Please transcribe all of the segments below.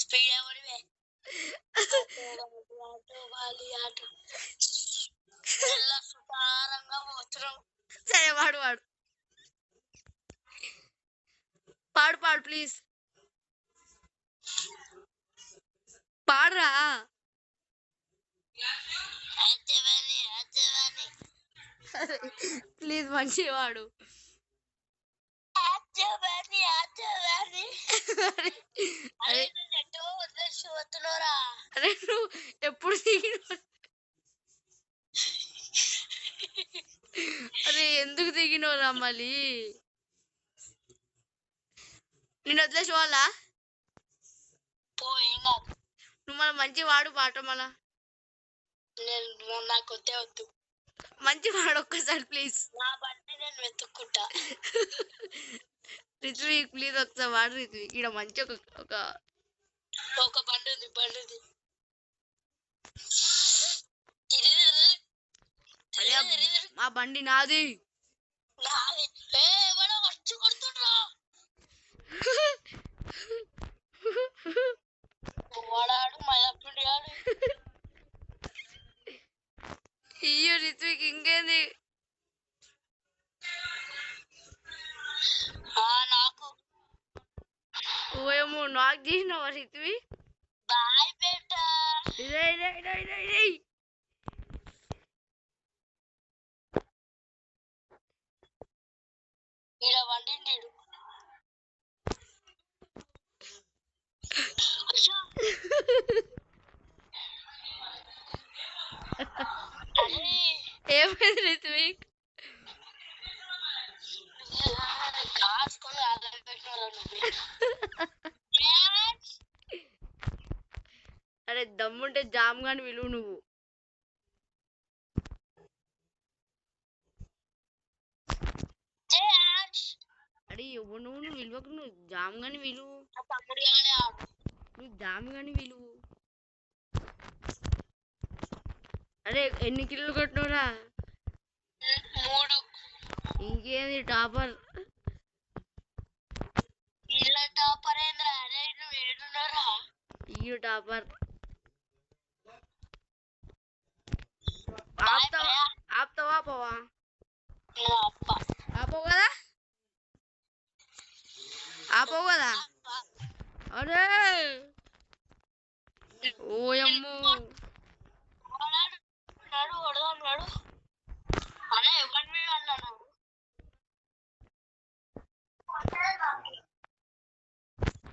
Speed ఎవరివే సరే వాడు వాడు పాడు పాడు ప్లీజ్ పాడరా ప్లీజ్ మంచిగా వాడు అరే నువ్వు ఎప్పుడు దిగిన అరే ఎందుకు దిగినోరా మళ్ళీ నేను వదిలేసి వాళ్ళా నువ్వు మన మంచి వాడు పాట మళ్ళా నాకు వద్దే వద్దు మంచి వాడు ఒక్కసారి ప్లీజ్ నా బండి నేను వెతుక్కుంటా రిత్విక్ ప్లీజ్ ఒకసారి వాడు రిత్విక్ ఇక్కడ మంచి ఒక బండి ఉంది మా బండి నాది అయ్యో రిత్విక్ ఇంకేంది ఓయేమో నాకు చేసినావా రిత్విక్ బాయ్ బేటా ఇలా వండిండు ఏమైంది రిత్విక్ అరే దమ్ముంటే జామ్ గాని విలువ నువ్వు అరే ఎవరు నువ్వు విలువకు నువ్వు జామ్ గాని విలువు నువ్వు జామ్ గాని విలువు అరే ఎన్ని కిలోలు కొట్టినవురా ఇంకేంది టాపర్ ఇయ్యు టాపర్ ఆపుతావా పోవా ఆపవు కదా అరే ఓయమ్మో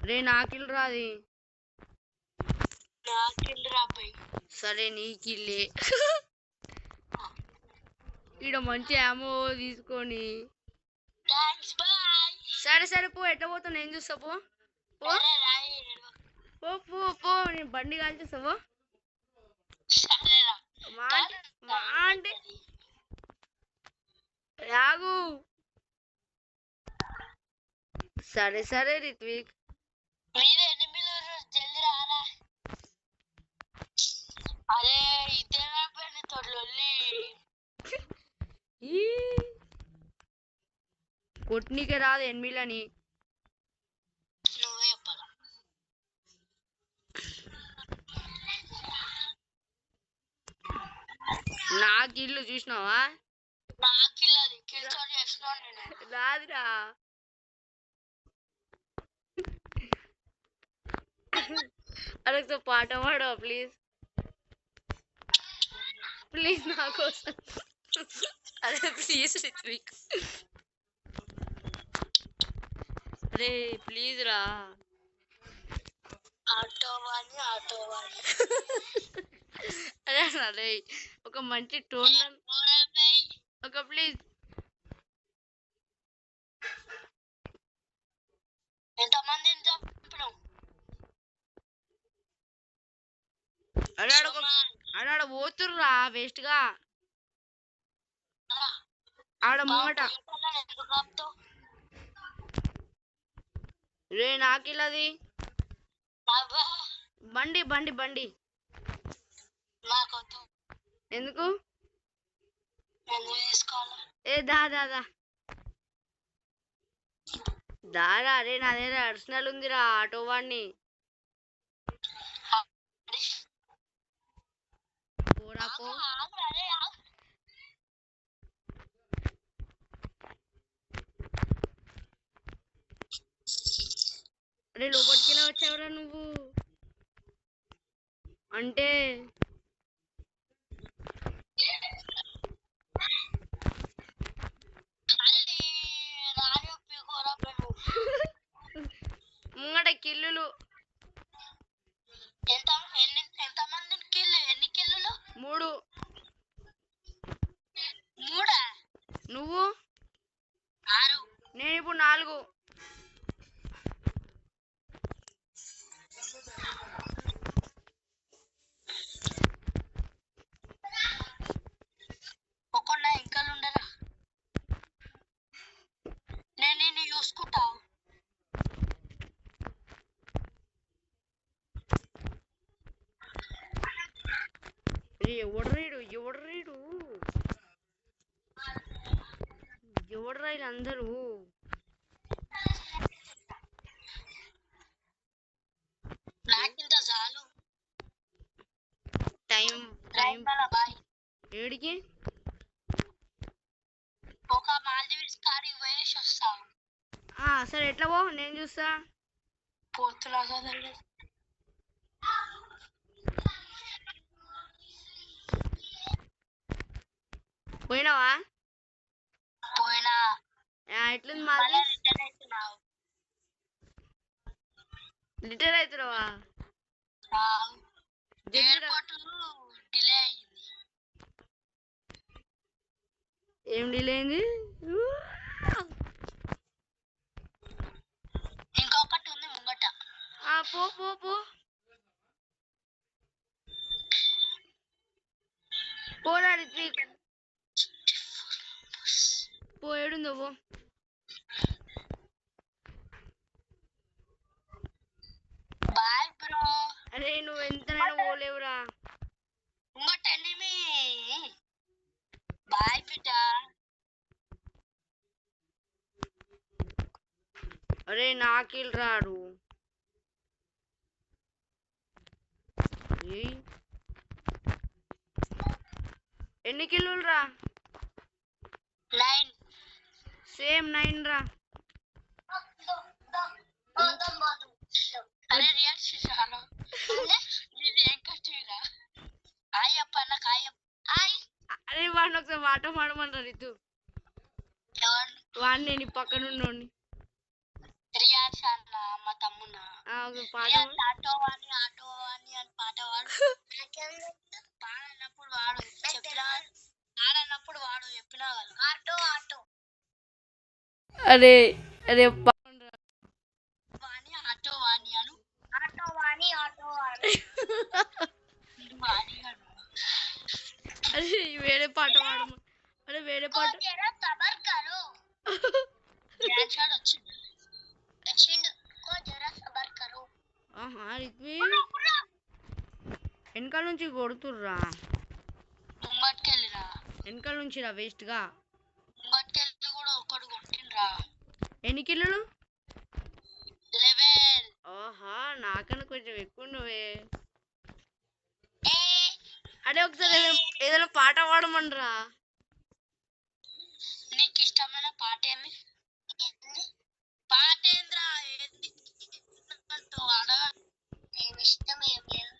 రే నాకిల్ రాది సరే నీకిల్లే ఇక్కడ మంచి యామో తీసుకొని సరే పో ఎట్ట పోతావు నేను చూస్తా పో నేను బండి కాల్చేస్తావు అంటే రాగు సరే రిత్విక్ అరే కొట్టినీకే రాదు ఎనిమిలని నాకు ఇల్లు చూసినావా రాదురా అరే పాట పాడవా ప్లీజ్ నా కోసం అరే ప్లీజ్ రిత్విక్ అరే ప్లీజ్ రా అరే ఒక మంచి టోన్ ఒక ప్లీజ్ ఆడ పోతుర్రా వేస్ట్ గా ఆడ ముంగట రే నాకిల్లది బండి ఎందుకు ఏ దా దా దా దారా. అరే నా దగ్గర అర్సనల్ ఉందిరా ఆటో వాడిని. పోరా పో. అరే లోపలికి ఎలా వచ్చావురా నువ్వు? అంటే ముంగట కిల్లులు. మూడు. నువ్వు? నేను ఇప్పుడు 4. ఎవడ్రా వీళ్ళందరూ? టైం ఏడికి? సరే ఎట్లా పో, నేను చూస్తా. పోయినావా? ఎట్లుంది మాది? రిటైర్ అవుతున్నావా? ఏం డిలే అయింది? ఇంకొకటి ఉంది ముంగట. పో పో పో పోరా రిత్విక్. పో ఏడుందో పో. Bye bro. అరే నువ్వు ఎంతనైనా పోలేవురా. ముంగట ఎనిమి. బాయ్ బిడ్డ. అరే నాకిల్ రాడు. ఎన్ని కిల్లులు రా? 9. సేమ్ 9 రా. అరే రియాక్ట్ చేశాను. ఇది ఏం కష్టమేరా? అయ్యప్ప నాకు అయ్యప్ప. అరే వాడిని ఒకసారి పాట పాడమంటారు రితు. వాడిని నేను పక్కన ఉన్నోడిని. రియాక్ట్ అన్న మా తమ్మున్నా. పాట ఆటో అని అని పాట పాడు. పాడన్నప్పుడు వాడు చెప్పినా కదా. ఆటో అరే అరే అరే వేరే పాట పాడము. అరే వేరే పాట. వెనకాల నుంచి కొడుతుర్రా. వెనకాల నుంచి రా వేస్ట్ గా. ఎన్ని కిల్లులు? 11. ఓహా నాకన్నా కొంచెం ఎక్కువ నువ్వే. అదే ఒకసారి ఏదైనా పాట పాడమనరా. నీకు ఇష్టమైన పాట ఏమి? పాట ఏంద్రా? ఏమి ఇష్టం ఏం లేదు.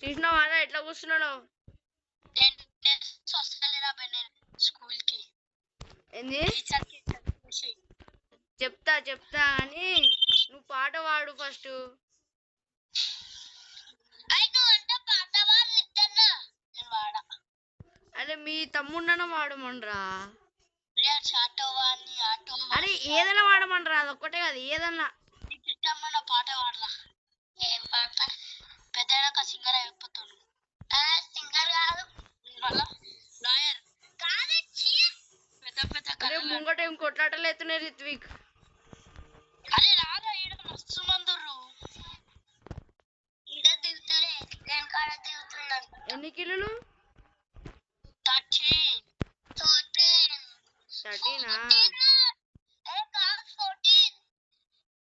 చూసినావా ఎట్లా కూర్చున్నాడు? స్కూల్ కి ఏంది? చెప్తా అని నువ్వు పాట పాడు ఫస్ట్. అరే మీ తమ్ముండన వాడమనరా. అరే ఏదైనా వాడమనరా, అదొక్కటే కాదు ఏదన్నా. ఇష్టమైన పాట పాడరా. ఏం పాట? పెద్ద సింగర్ అయిపోతాను. సింగర్ కాదు, లాయర్ కాదు. పెద్ద ముంగట ఏం కొట్లాటలు అవుతున్నాయి రిత్విక్. అరే రారా, ఎన్ని కిలోలు 13 13ఆ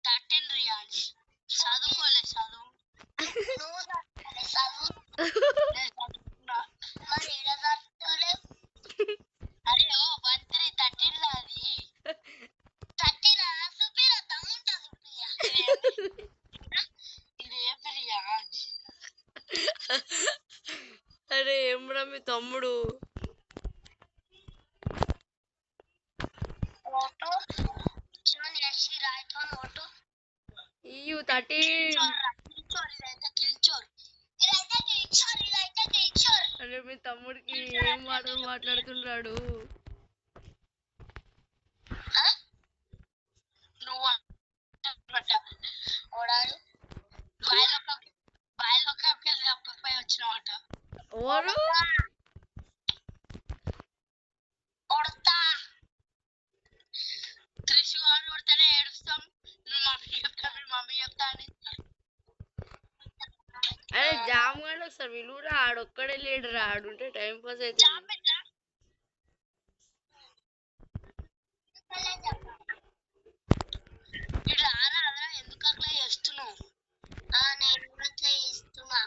13 రియాల్స్ చదువుకోలే చదువు అరే ఓ 13 రాది 13 సుపిరా తమ్ముంటా సుపిరా ఇది ఏ రియాల్స్ అరే ఏమ్రా మీ తమ్ముడు ऑटो चल ऐसी राइट ऑन ऑटो ఇయ్యు 13 అరే మీ తమ్ముడికి ఏం మాటలు మాట్లాడుతున్నాడు నువ్వు ఓడాడు బాయిలో కాకెళ్ళి అప్పపై వచ్చినవాట ఎవరు కొడతా త్రిశు వాడు కొడితేనే ఏడుస్తాం నువ్వు మమ్మీ చెప్తా అని అరే జామ్ గాడు ఒకసారి విలువరా ఆడొక్కడే లేడురా ఆడుంటే టైం పాస్ అవుతుంది ఇట్లా ఆరా ఎందుకు అట్లా చేస్తున్నావు నేను కూడా అట్లా చేస్తున్నా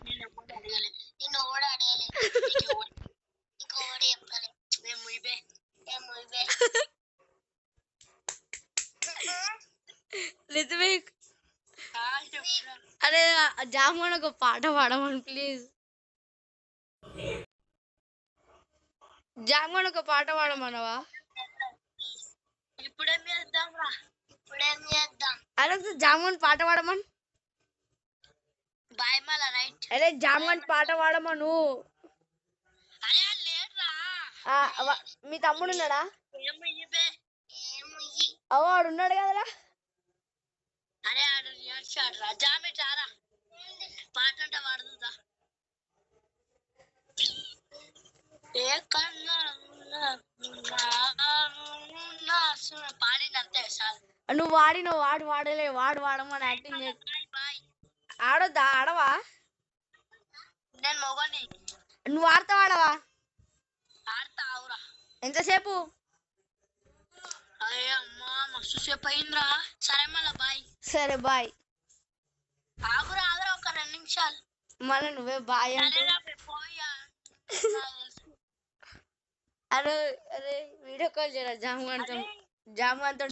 నేను ఎప్పుడు అడగలే నేను కూడా అడగలే నీకు కూడా చెప్పలే మేము ఇవే రిత్విక్ అరే జామ్ గాడు ఒక పాట పాడమని ప్లీజ్ జామ్ గాడు ఒక పాట పాడమనవా ఇప్పుడేం చేద్దాం అరే జామ్ గాడు పాట పాడమని బాయ్ మళ్ళా రైట్ అరే జామ్ గాడు పాట పాడమను అరే లేదురా మీ తమ్ముడు ఉన్నాడా ఏమి అవ్వ వాడు ఉన్నాడు కదరా అరే ఆడు రా జామే చారా పాట అంటే వాడుతుందా ఏ కన్నా పాడింది అంతే సార్ నువ్వు వాడు వాడలే వాడు వాడమని యాక్టింగ్ బాయ్ ఆడొద్దా ఆడవా నేను మొగని నువ్వు ఆడతావా ఆడవా ఆడతా ఆవురా ఎంతసేపు అరే అమ్మా మస్తు సేపు అయిందిరా సరే మళ్ళా బాయ్ సరే బాయ్ ఆగురా ఒక 2 నిమిషాలు మళ్ళీ నువ్వే బాయ్ అంటే పోయా అరే అరే వీడియో కాల్ చేయరా జామ్ గారితో